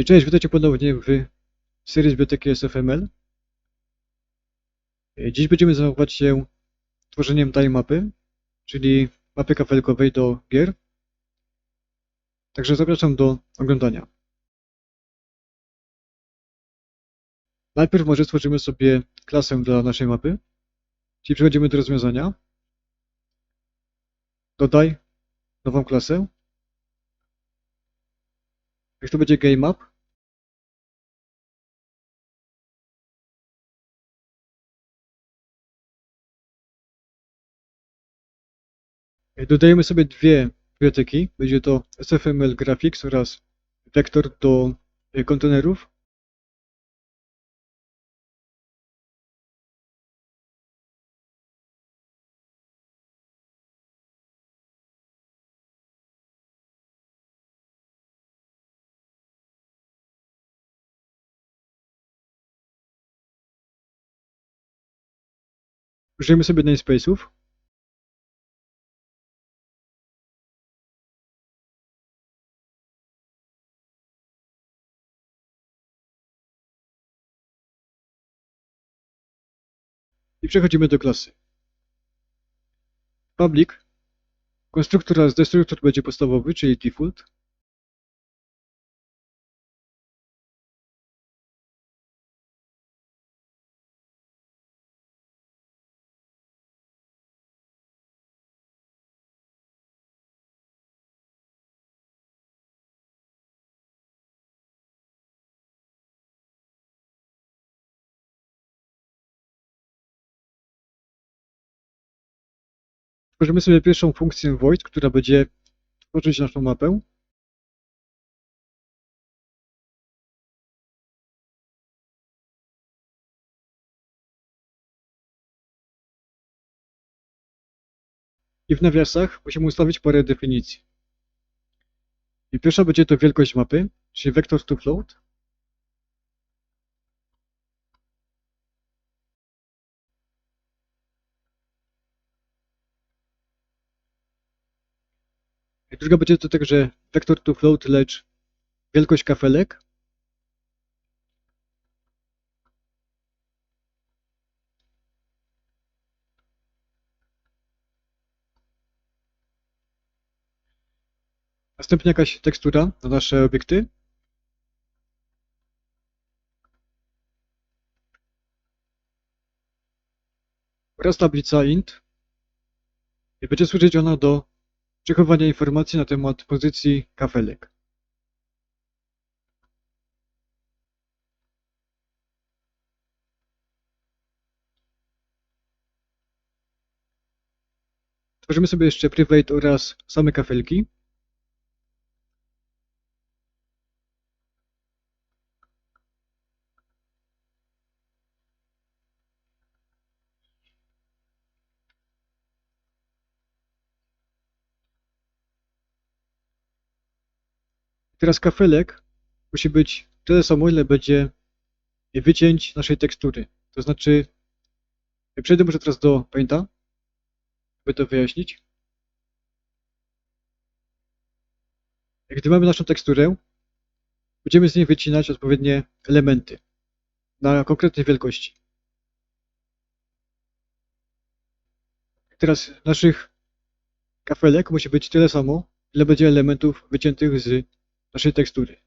Cześć, witajcie ponownie w serii z biblioteki SFML. Dziś będziemy zajmować się tworzeniem tilemapy, czyli mapy kafelkowej do gier. Także zapraszam do oglądania. Najpierw może stworzymy sobie klasę dla naszej mapy, czyli przechodzimy do rozwiązania. Dodaj nową klasę. Niech to będzie GameMap. Dodajemy sobie dwie biblioteki. Będzie to SFML Graphics oraz Vector do kontenerów. Użyjemy sobie namespace'ów. I przechodzimy do klasy. Public. Konstruktor oraz destruktor będzie podstawowy, czyli default. Tworzymy sobie pierwszą funkcję void, która będzie tworzyć naszą mapę. I w nawiasach musimy ustawić parę definicji. I pierwsza będzie to wielkość mapy, czyli vector to float. I druga będzie to także vector to float, lecz wielkość kafelek. Następnie jakaś tekstura na nasze obiekty. Oraz tablica int. I będzie służyć ona do przechowywania informacji na temat pozycji kafelek. Tworzymy sobie jeszcze private oraz same kafelki. Teraz kafelek musi być tyle samo, ile będzie wycięć naszej tekstury. To znaczy, przejdę może teraz do Painta, by to wyjaśnić. Gdy mamy naszą teksturę, będziemy z niej wycinać odpowiednie elementy na konkretnej wielkości. Teraz naszych kafelek musi być tyle samo, ile będzie elementów wyciętych z naszej tekstury.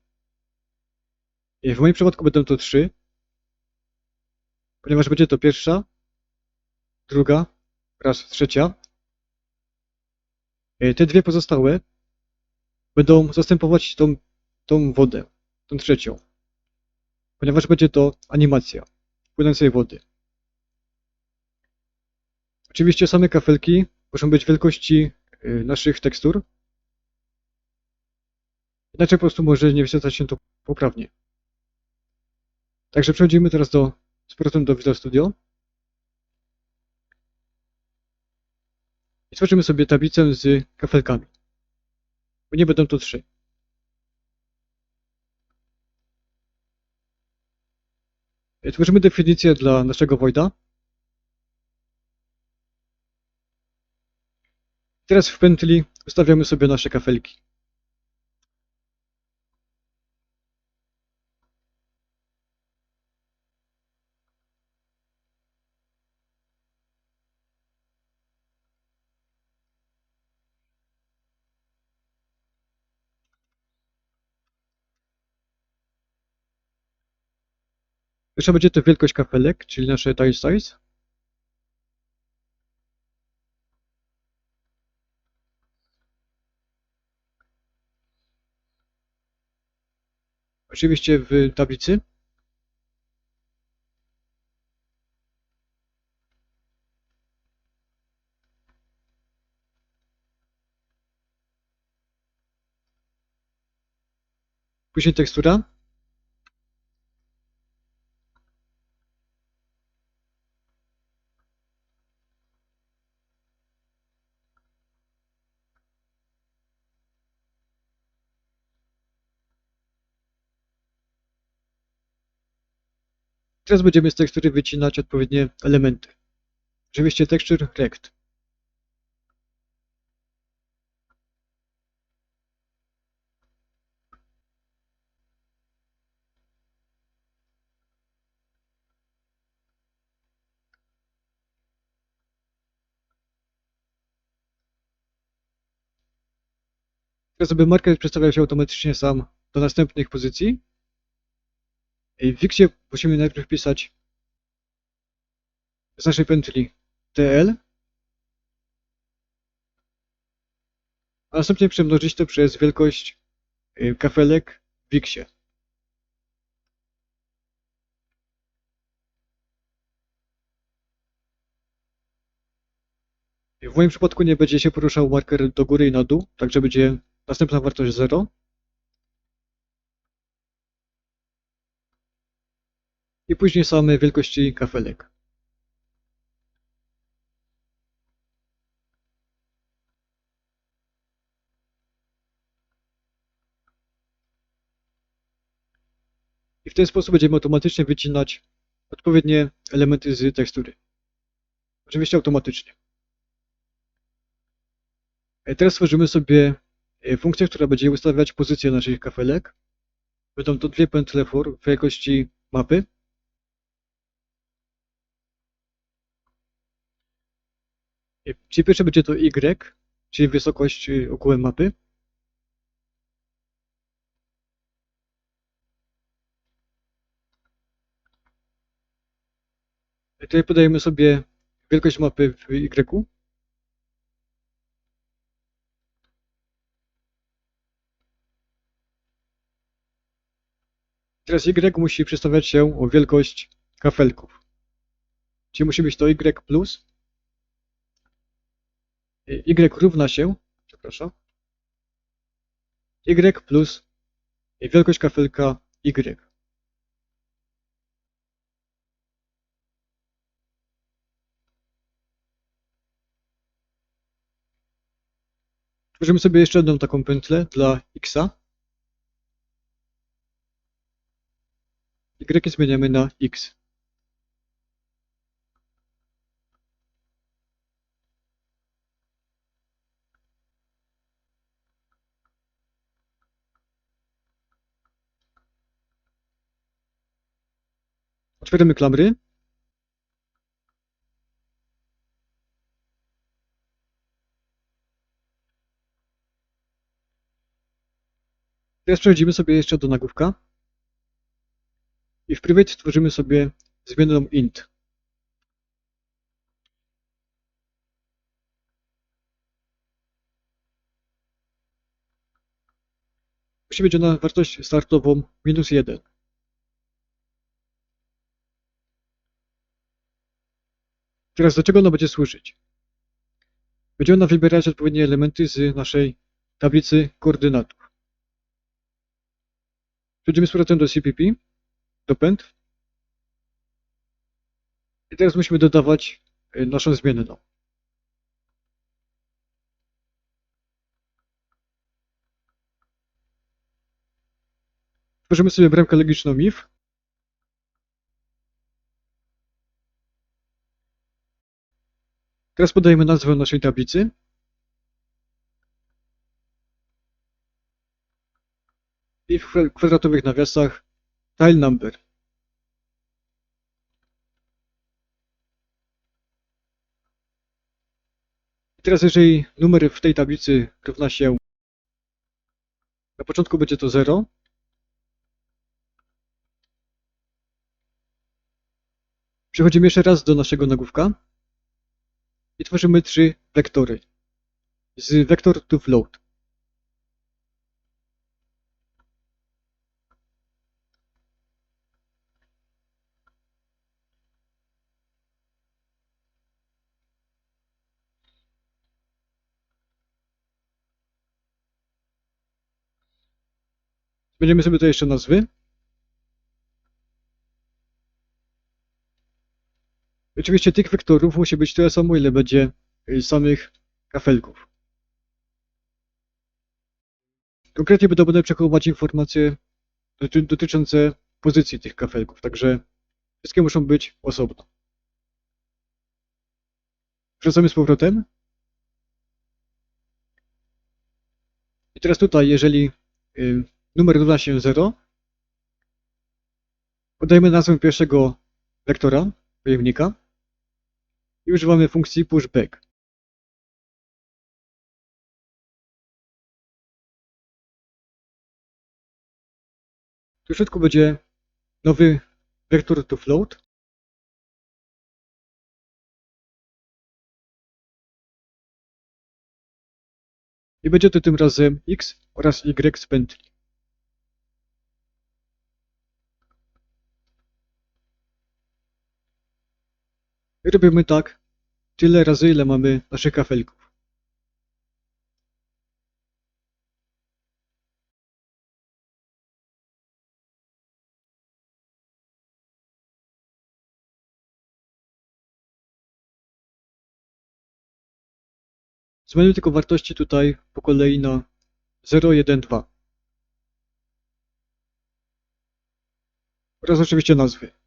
I w moim przypadku będą to 3, ponieważ będzie to pierwsza, druga oraz trzecia. Te dwie pozostałe będą zastępować tą wodę, tą trzecią, ponieważ będzie to animacja płynącej wody. Oczywiście same kafelki muszą być wielkości naszych tekstur, inaczej po prostu może nie wyświetlać się to poprawnie. Także przechodzimy teraz z powrotem do Visual Studio i tworzymy sobie tablicę z kafelkami. Nie będą to 3. Tworzymy definicję dla naszego voida. Teraz w pętli ustawiamy sobie nasze kafelki. Pierwsza będzie to wielkość kafelek, czyli nasze tile size. Oczywiście w tablicy. Później tekstura. Teraz będziemy z tekstury wycinać odpowiednie elementy. Oczywiście texture rect. Teraz, aby marker przedstawiał się automatycznie sam do następnych pozycji, w Wixie musimy najpierw wpisać z naszej pętli TL, a następnie przemnożyć to przez wielkość kafelek w Wixie. W moim przypadku nie będzie się poruszał marker do góry i na dół, także będzie następna wartość 0. I później same wielkości kafelek. I w ten sposób będziemy automatycznie wycinać odpowiednie elementy z tekstury. Oczywiście automatycznie. Teraz stworzymy sobie funkcję, która będzie ustawiać pozycję naszych kafelek. Będą to dwie pętle for w wielkości mapy. Czyli pierwsze będzie to Y, czyli wysokość ogółem mapy. Tutaj podajemy sobie wielkość mapy w Y. Teraz Y musi przedstawiać się o wielkość kafelków. Czyli musi być to Y plus. Y równa się, przepraszam, Y plus wielkość kafelka Y. Tworzymy sobie jeszcze jedną taką pętlę dla X. Y zmieniamy na X. Otwieramy klamry. Teraz przechodzimy sobie jeszcze do nagłówka. I w private tworzymy sobie zmienną int. Musi być ona wartość startową -1. Teraz do czego ona będzie służyć? Będzie ona wybierać odpowiednie elementy z naszej tablicy koordynatów. Przejdziemy z powrotem do CPP, do pętl. I teraz musimy dodawać naszą zmienną. Tworzymy sobie bramkę logiczną if. Teraz podajemy nazwę naszej tablicy. I w kwadratowych nawiasach tile number. I teraz jeżeli numer w tej tablicy równa się, na początku będzie to 0, Przechodzimy jeszcze raz do naszego nagłówka i tworzymy 3 wektory z vector to float. Zmienimy sobie tutaj jeszcze nazwy. Oczywiście tych wektorów musi być tyle samo, ile będzie samych kafelków. Konkretnie będę przechowywać informacje dotyczące pozycji tych kafelków, także wszystkie muszą być osobno. Wracamy z powrotem. I teraz tutaj, jeżeli numer równa się 0, podajemy nazwę pierwszego wektora, pojemnika i używamy funkcji pushback. Tu w środku będzie nowy vector to float. I będzie to tym razem x oraz y z pętli. I robimy tak tyle razy, ile mamy naszych kafelków. Zmienimy tylko wartości tutaj po kolei na 0, 1, 2. Oraz oczywiście nazwy.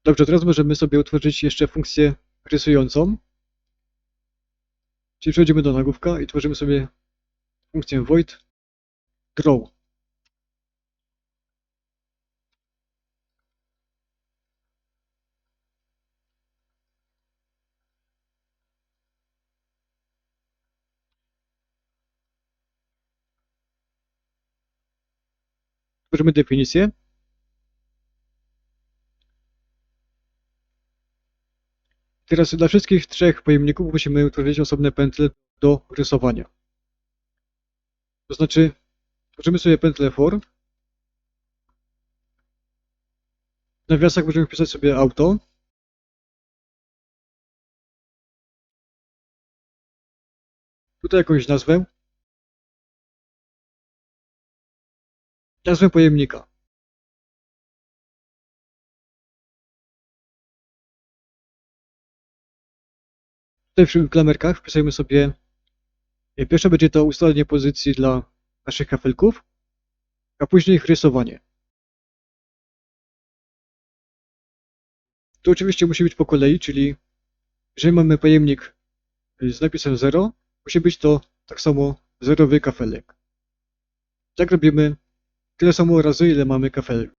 Dobrze, teraz możemy sobie utworzyć jeszcze funkcję rysującą. Czyli przechodzimy do nagłówka i tworzymy sobie funkcję void draw. Tworzymy definicję. Teraz dla wszystkich 3 pojemników musimy utworzyć osobne pętle do rysowania. To znaczy, tworzymy sobie pętlę for. W nawiasach możemy wpisać sobie auto. Tutaj jakąś nazwę. Nazwę pojemnika. Tutaj w klamerkach wpisujemy sobie, pierwsze będzie to ustalenie pozycji dla naszych kafelków, a później ich rysowanie. To oczywiście musi być po kolei, czyli jeżeli mamy pojemnik z napisem 0, musi być to tak samo zerowy kafelek. Tak robimy tyle samo razy, ile mamy kafelek.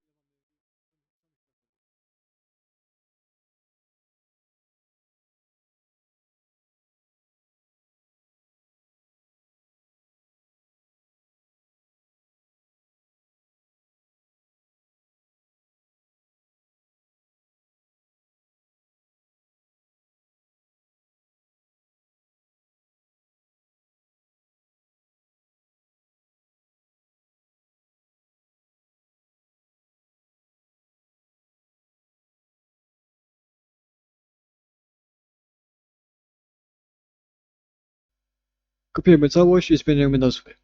Kopiujemy całość i zmieniamy nazwy.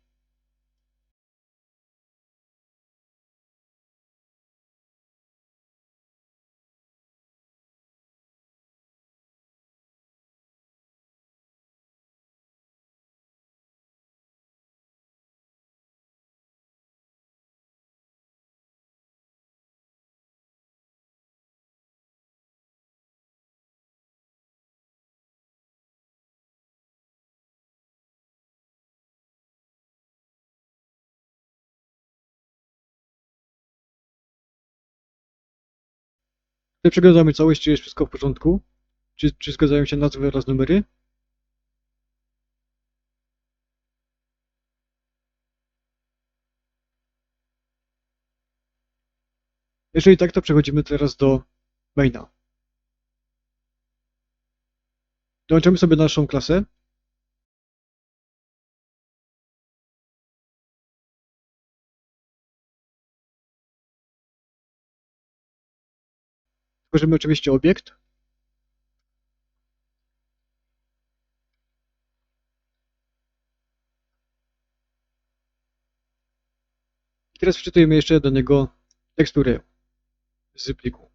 Tutaj przeglądamy całość, czy jest wszystko w porządku, czy zgadzają się nazwy oraz numery. Jeżeli tak, to przechodzimy teraz do maina. Dołączamy sobie naszą klasę. Tworzymy oczywiście obiekt. I teraz wczytujemy jeszcze do niego teksturę z pliku.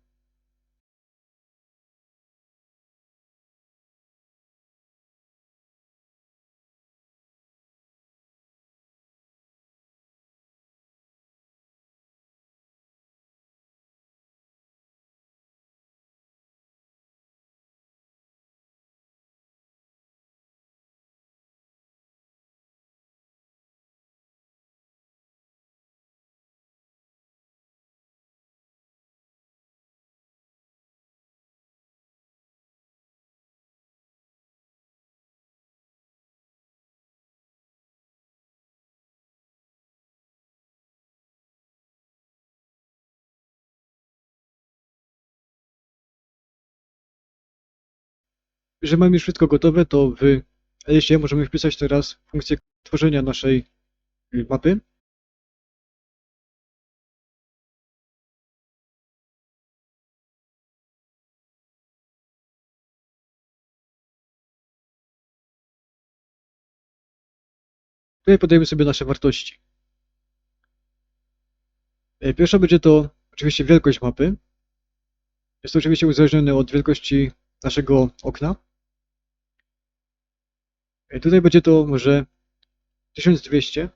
Jeżeli mamy już wszystko gotowe, to w Elisie możemy wpisać teraz funkcję tworzenia naszej mapy. Tutaj podajemy sobie nasze wartości. Pierwsza będzie to oczywiście wielkość mapy. Jest to oczywiście uzależnione od wielkości naszego okna. Tutaj będzie to może 1200.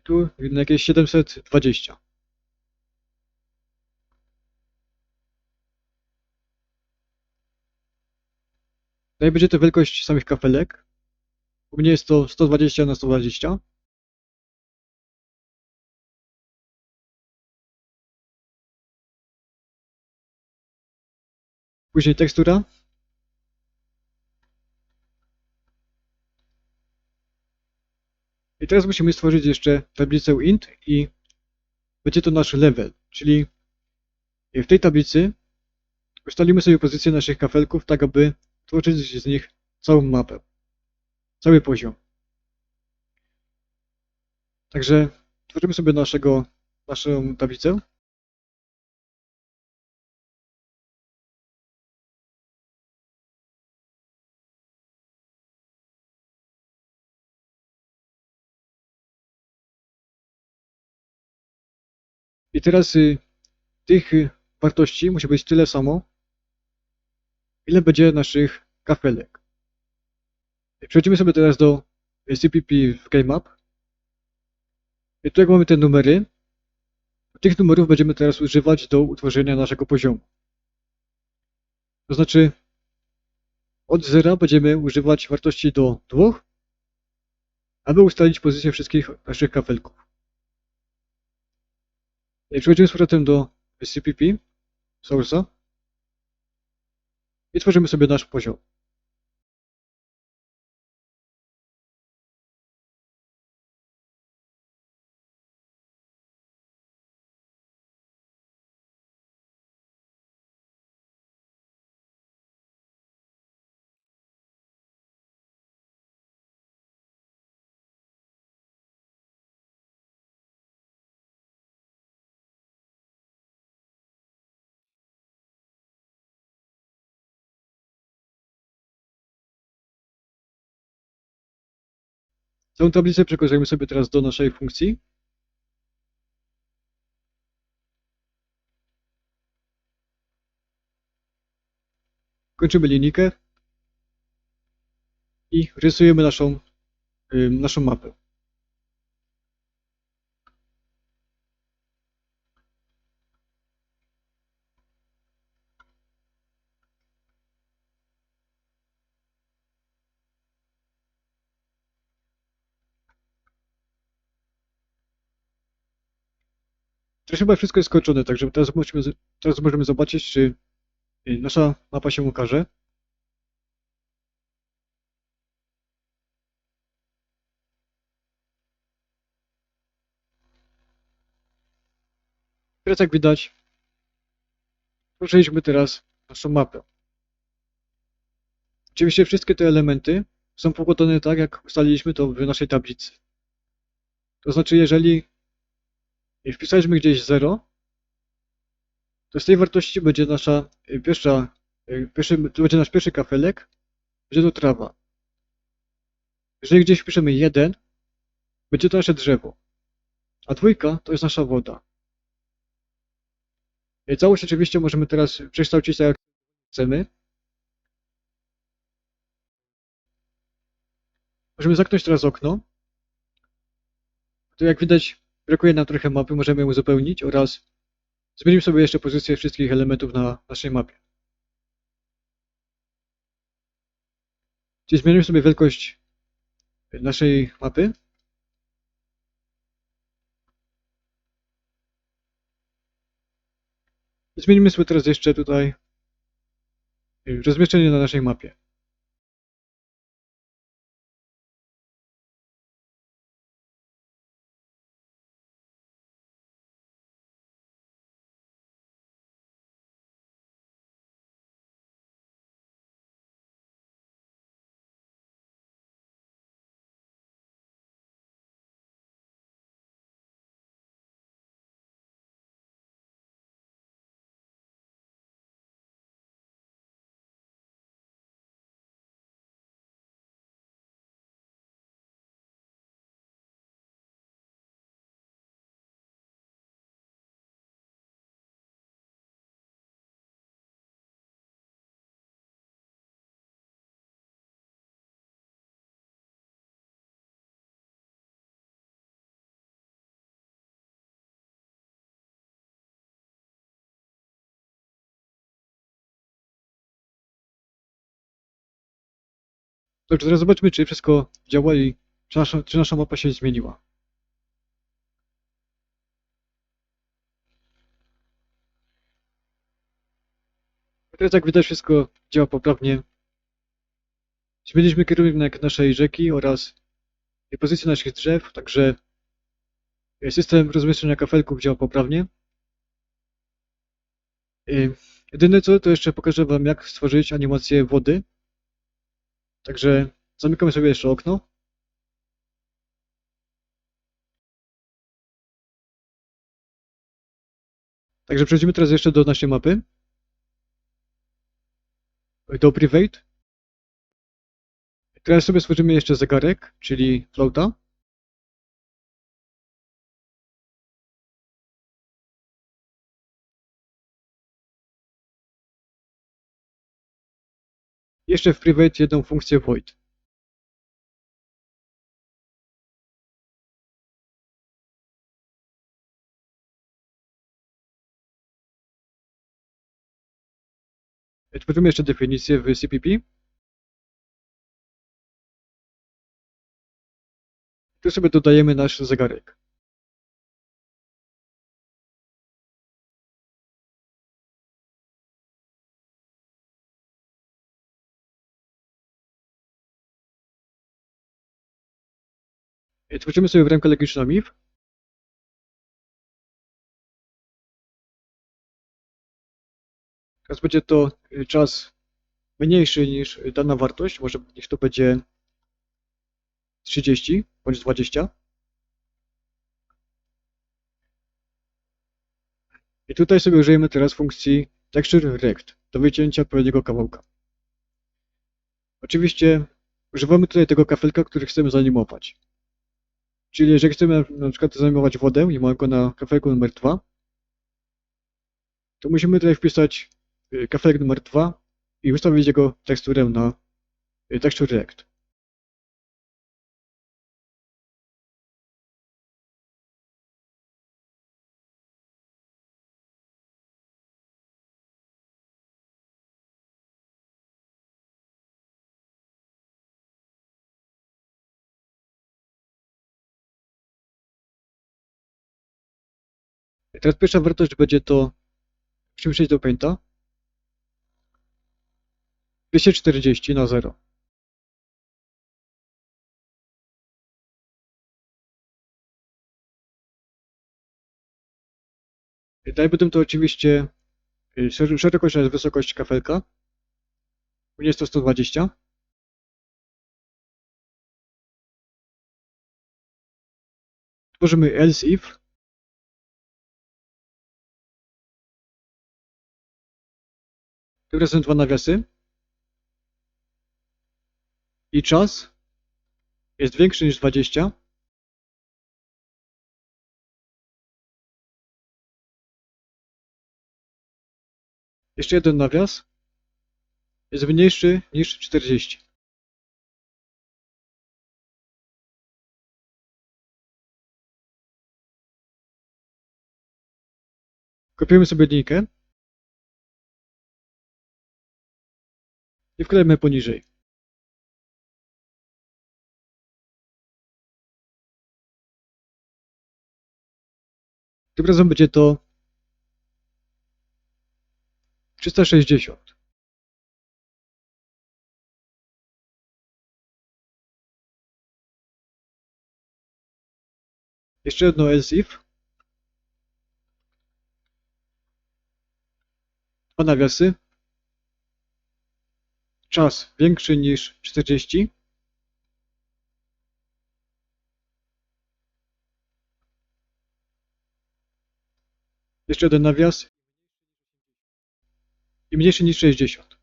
Tu jakieś 720. Tutaj będzie to wielkość samych kafelek. U mnie jest to 120 na 120. Później tekstura. I teraz musimy stworzyć jeszcze tablicę int i będzie to nasz level, czyli w tej tablicy ustalimy sobie pozycję naszych kafelków, tak aby tworzyć z nich całą mapę, cały poziom. Także tworzymy sobie naszą tablicę. I teraz tych wartości musi być tyle samo, ile będzie naszych kafelek. Przechodzimy sobie teraz do CPP w GameMap. I tu jak mamy te numery, tych numerów będziemy teraz używać do utworzenia naszego poziomu. To znaczy od 0 będziemy używać wartości do 2, aby ustalić pozycję wszystkich naszych kafelków. I przechodzimy z powrotem do CPP, Source'a i tworzymy sobie nasz poziom. Całą tablicę przekazujemy sobie teraz do naszej funkcji. Kończymy linijkę i rysujemy naszą mapę. Teraz chyba wszystko jest skończone, także teraz możemy zobaczyć, czy nasza mapa się ukaże. Teraz jak widać, tworzyliśmy teraz naszą mapę. Oczywiście wszystkie te elementy są poukładane tak, jak ustaliliśmy to w naszej tablicy. To znaczy, jeżeli wpisaliśmy gdzieś 0, to z tej wartości będzie nasza to będzie nasz pierwszy kafelek, będzie to trawa. Jeżeli gdzieś wpiszemy 1, będzie to nasze drzewo, a 2 to jest nasza woda. Całość oczywiście możemy teraz przekształcić tak, jak chcemy. Możemy zamknąć teraz okno. To jak widać, brakuje nam trochę mapy, możemy ją uzupełnić oraz zmienimy sobie jeszcze pozycję wszystkich elementów na naszej mapie. Czyli zmienimy sobie wielkość naszej mapy. I zmienimy sobie teraz jeszcze tutaj rozmieszczenie na naszej mapie. Dobrze, teraz zobaczmy, czy wszystko działa i czy nasza mapa się zmieniła. Teraz jak widać, wszystko działa poprawnie. Zmieniliśmy kierunek naszej rzeki oraz pozycję naszych drzew, także system rozmieszczenia kafelków działa poprawnie. Jedyne co, to jeszcze pokażę Wam, jak stworzyć animację wody. Także zamykamy sobie jeszcze okno. Także przechodzimy teraz jeszcze do naszej mapy. Do Private. Teraz sobie stworzymy jeszcze zegarek, czyli floata. Jeszcze w Private jedną funkcję Void. Tworzymy jeszcze definicję w CPP. Tu sobie dodajemy nasz zegarek. Tworzymy sobie w ramkę logiczną if. Teraz będzie to czas mniejszy niż dana wartość, może niech to będzie 30 bądź 20. I tutaj sobie użyjemy teraz funkcji texture rect do wycięcia odpowiedniego kawałka. Oczywiście używamy tutaj tego kafelka, który chcemy zanimować. Czyli jeżeli chcemy na przykład zanimować wodę i mamy go na kafelku numer 2, to musimy tutaj wpisać kafelek numer 2 i ustawić jego teksturę na texture rect. Teraz pierwsza wartość będzie to, musimy przejść do Painta, 240 na 0. Dalej będą to oczywiście szerokość oraz wysokość kafelka. U mnie jest to 120. Tworzymy else if. Tym razem dwa nawiasy. I czas jest większy niż 20. Jeszcze jeden nawias jest mniejszy niż 40. Kopiujemy sobie linijkę i wklejemy poniżej. Tym razem będzie to 360. Jeszcze jedno else if. Dwa nawiasy. Czas większy niż 40. Jeszcze jeden nawias. I mniejszy niż 60.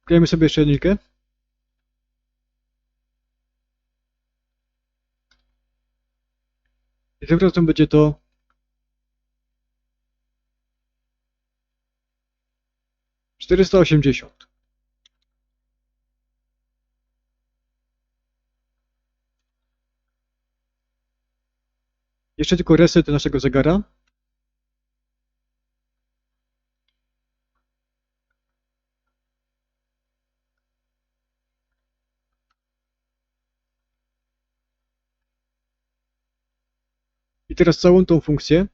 Wklejemy sobie jeszcze linijkę. I tym razem będzie to 480. Jeszcze tylko reset naszego zegara. I teraz całą tą funkcję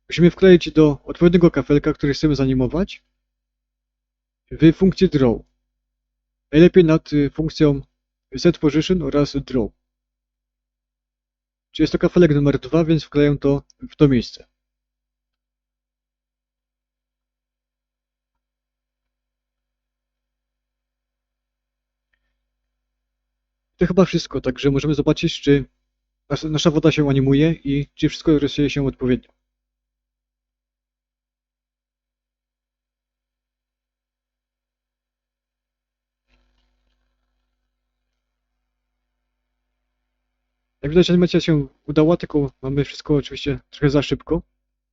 musimy wkleić do odpowiedniego kafelka, który chcemy zanimować w funkcji draw. Najlepiej nad funkcją setPosition oraz draw. Czyli jest to kafelek numer 2, więc wkleję to w to miejsce. To chyba wszystko, także możemy zobaczyć, czy nasza woda się animuje i czy wszystko rysuje się odpowiednio. Jak widać, animacja się udała, tylko mamy wszystko oczywiście trochę za szybko.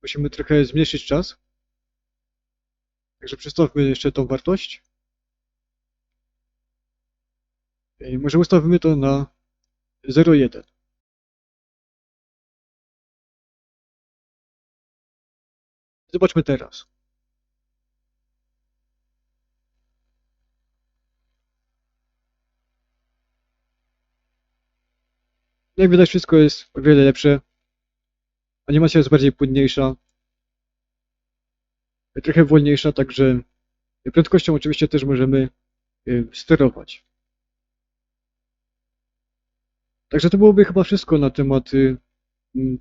Musimy trochę zmniejszyć czas. Także przestawmy jeszcze tą wartość. I może ustawimy to na 0,1. Zobaczmy teraz. Jak widać, wszystko jest o wiele lepsze. Animacja jest bardziej płynniejsza. Trochę wolniejsza, także prędkością oczywiście też możemy sterować. Także to byłoby chyba wszystko na temat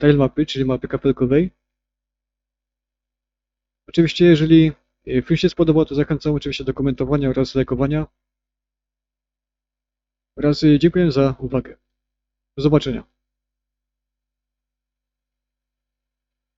tilemapy, czyli mapy kapelkowej. Oczywiście, jeżeli film się spodobał, to zachęcam oczywiście do komentowania oraz lajkowania. Oraz dziękuję za uwagę. Do zobaczenia.